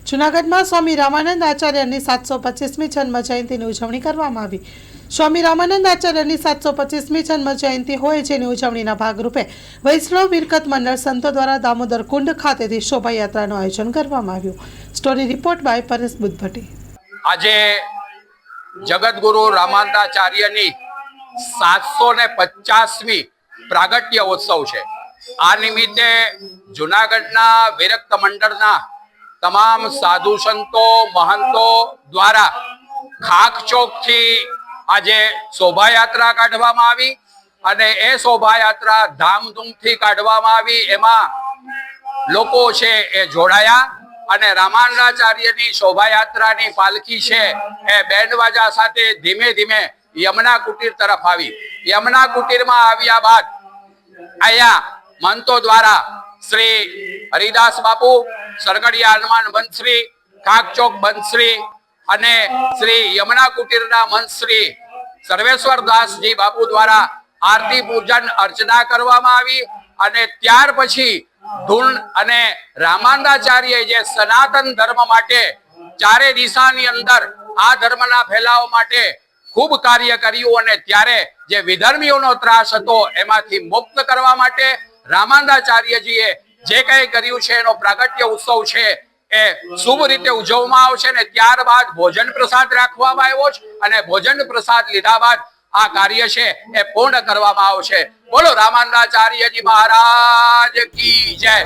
જૂનાગઢમાં સ્વામી રામાનંદ આચાર્યની 725મી જન્મ જયંતિની ઉજવણી કરવામાં આવી। સ્વામી રામાનંદ આચાર્યની 725મી જન્મ જયંતિ હોય જેની ઉજવણીના ભાગરૂપે વૈષ્ણવ વિરકત મંડળ સંતો દ્વારા દામોદર કુંડ ખાતેથી શોભાયાત્રાનું આયોજન કરવામાં આવ્યું। Story report by Paresh Buddhabhatti. આજે જગતગુરુ રામાનંદાચાર્યની 750મી પ્રાગટ્ય ઉત્સવ છે। આ નિમિત્તે જૂનાગઢના વિરક્ત મંડળના તમામ સાધુ સંતો મહંતો દ્વારા ખાક ચોકથી આજે શોભાયાત્રા કાઢવામાં આવી અને એ શોભાયાત્રા ધામધૂમથી કાઢવામાં આવી। એમાં લોકો છે એ જોડાયા અને રામાનંદાચાર્યની શોભાયાત્રાની પાલખી છે એ બેન્ડવાજા સાથે ધીમે ધીમે યમુના કુટીર તરફ આવી। યમુના કુટીરમાં આવ્યા બાદ અહીંયા મંતો દ્વારા શ્રી હરિદાસ બાપુ, સરગડિયા હનુમાન બંશ્રી, ખાકચોક બંશ્રી અને શ્રી યમુના કુટીરના મંત્રી સર્વેશ્વર દાસજી બાપુ દ્વારા આરતી પૂજન અર્ચના કરવામાં આવી અને ત્યાર પછી ધૂન અને રામાનંદાચાર્ય જે સનાતન ધર્મ માટે ચારે દિશાની અંદર આ ધર્મના ફેલાવ માટે ખૂબ કાર્ય કર્યું અને ત્યારે જે વિધર્મીઓનો ત્રાસ હતો એમાંથી મુક્ત કરવા માટે રામાનંદાચાર્યજીએ જે કંઈ કર્યું છે એનો પ્રાગટ્ય ઉત્સવ છે એ શુભ રીતે ઉજવવામાં આવશે અને ત્યારબાદ ભોજન પ્રસાદ રાખવામાં આવ્યો છે અને ભોજન પ્રસાદ લીધા બાદ આ કાર્ય છે એ પૂર્ણ કરવામાં આવશે। બોલો રામાનંદાચાર્યજી મહારાજ કી જય।